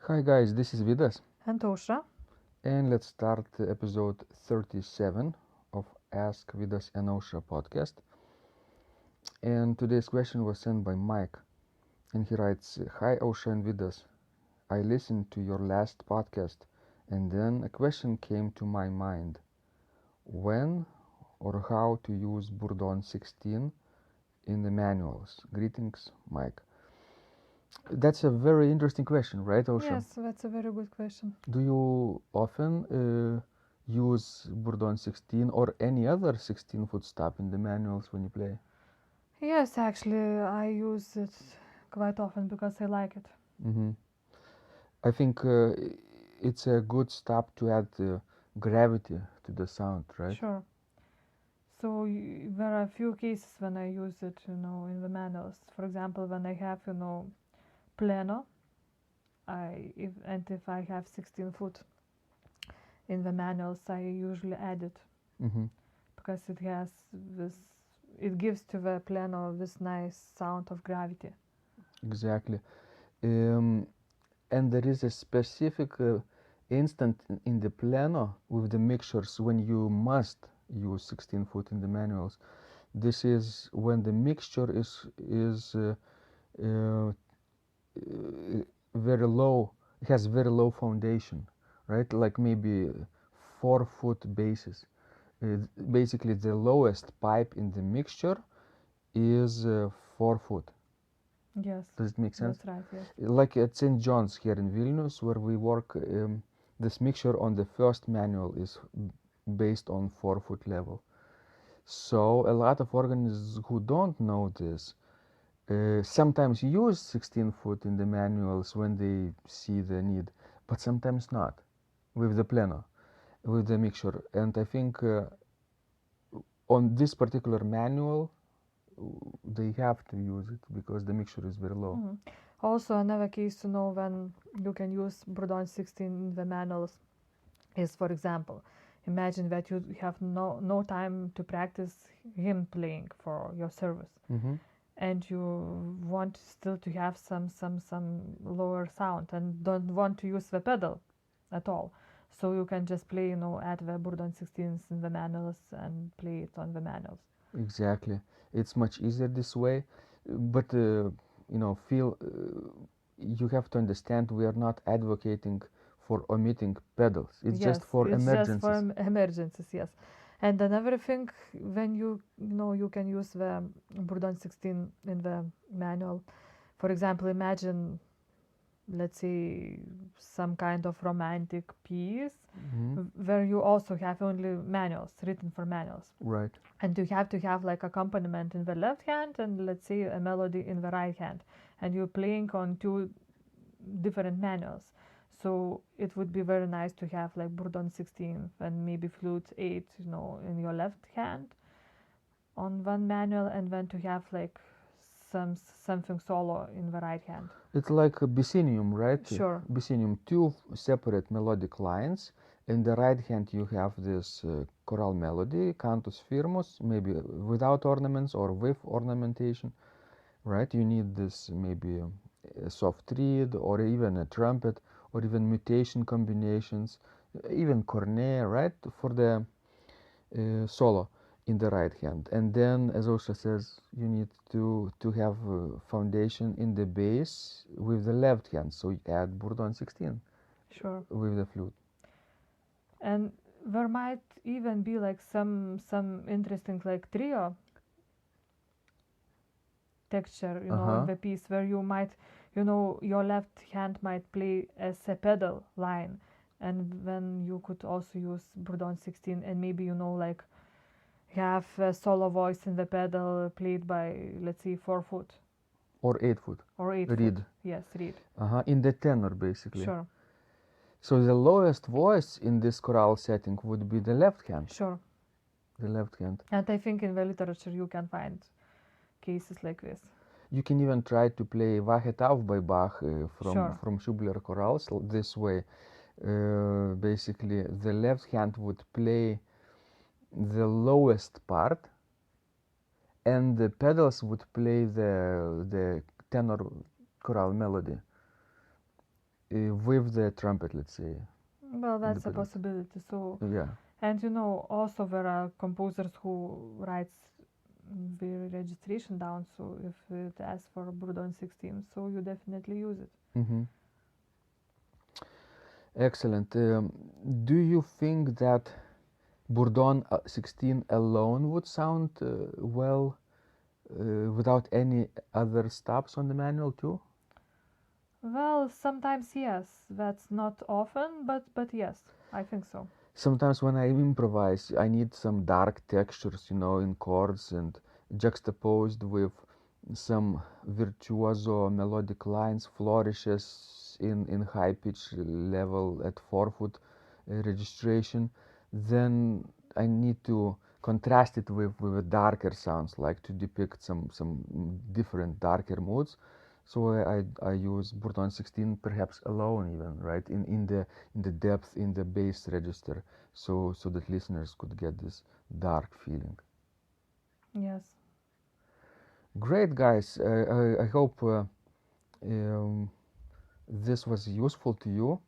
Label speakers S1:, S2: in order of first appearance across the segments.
S1: Hi guys, this is Vidas,
S2: And Tosha.
S1: and let's start episode 37 of Ask Vidas and Osha podcast. And today's question was sent by Mike, and he writes, Hi Osha and Vidas, I listened to your last podcast, and then a question came to my mind. When or how to use Bourdon 16 in the manuals? Greetings, Mike. That's a very interesting question, right, Osha?
S2: Yes, that's a very good question.
S1: Do you often use Bourdon 16 or any other 16-foot stop in the manuals when you play?
S2: Yes, actually, I use it quite often because I like it.
S1: Mm-hmm. I think it's a good stop to add gravity to the sound, right?
S2: Sure. So there are a few cases when I use it, in the manuals. For example, when I have, plano, if I have 16 foot in the manuals, I usually add it
S1: Mm-hmm.
S2: because it gives to the plano this nice sound of gravity.
S1: Exactly. And there is a specific instant in the piano with the mixtures when you must use 16-foot in the manuals. This is when the mixture is uh, very low, has very low foundation, right? Like maybe 4-foot basis. Basically, the lowest pipe in the mixture is 4 foot.
S2: Yes.
S1: Does it make sense?
S2: That's right, yes.
S1: Like at St. John's here in Vilnius, where we work, this mixture on the first manual is based on 4-foot level. So a lot of organists who don't know this sometimes use 16-foot in the manuals when they see the need, but sometimes not with the plano, with the mixture. And I think on this particular manual, they have to use it because the mixture is very low.
S2: Mm-hmm. Also, another case to know when you can use Bourdon 16 in the manuals is, for example, imagine that you have no time to practice hymn playing for your service,
S1: Mm-hmm.
S2: and you want still to have some lower sound and don't want to use the pedal at all. So you can just play, add the Bourdon 16s in the manuals and play it on the manuals.
S1: Exactly. It's much easier this way, but feel you have to understand we are not advocating for omitting pedals. It's just
S2: Yes,
S1: for
S2: it's just for
S1: emergencies.
S2: emergencies, yes. And another thing, when you can use the Bourdon 16 in the manual. For example, imagine, let's say, some kind of romantic piece
S1: Mm-hmm.
S2: where you also have only manuals, written for manuals.
S1: Right.
S2: And you have to have like accompaniment in the left hand and, let's say, a melody in the right hand. And you're playing on two different manuals. So it would be very nice to have like Bourdon 16 and maybe flute 8, in your left hand on one manual, and then to have like something solo in the right hand.
S1: It's like a Bicinium, right?
S2: Sure.
S1: Bicinium, two separate melodic lines. In the right hand, you have this choral melody, cantus firmus, maybe without ornaments or with ornamentation, right? You need this maybe a soft reed or even a trumpet or even mutation combinations, even cornet, right? For the solo in the right hand. And then, as Osha says, you need to have foundation in the bass with the left hand. So you add Bourdon 16
S2: Sure.
S1: with the flute.
S2: And there might even be like some interesting like trio texture, in the piece where you might, your left hand might play as a pedal line, and then you could also use Bourdon 16 and maybe, like have a solo voice in the pedal played by, let's say, 4-foot
S1: Or 8-foot.
S2: or 8-foot.
S1: Reed.
S2: Yes, reed.
S1: In the tenor, basically.
S2: Sure.
S1: So the lowest voice in this chorale setting would be the left hand.
S2: Sure.
S1: The left hand.
S2: And I think in the literature you can find cases like this.
S1: You can even try to play Wachet auf by Bach
S2: Sure.
S1: from Schubler chorales this way. Basically, the left hand would play the lowest part, and the pedals would play the tenor choral melody. with the trumpet, let's say.
S2: Well, that's a
S1: Independent.
S2: possibility. So,
S1: Yeah.
S2: and also there are composers who writes the registration down. So if it asks for Bourdon 16, so you definitely use it.
S1: Mm-hmm. Excellent. Do you think that Bourdon 16 alone would sound well without any other stops on the manual too?
S2: Well, sometimes yes. That's not often, but yes, I think so.
S1: Sometimes when I improvise, I need some dark textures, in chords and juxtaposed with some virtuoso melodic lines, flourishes in high pitch level at 4-foot registration. Then I need to contrast it with darker sounds, like to depict some different darker moods. So I use Bourdon 16 perhaps alone even, right, in the depth in the bass register, so that listeners could get this dark feeling.
S2: Yes.
S1: Great, guys. I hope um, this was useful to you,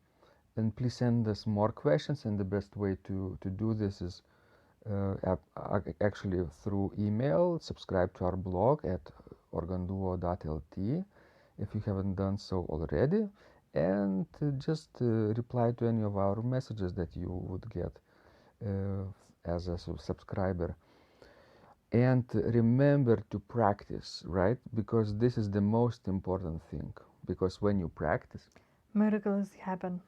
S1: and please send us more questions. And the best way to do this is actually through email. Subscribe to our blog at organduo.lt if you haven't done so already, and just reply to any of our messages that you would get as a subscriber. And remember to practice, right? Because this is the most important thing. Because when you practice,
S2: Miracles happen.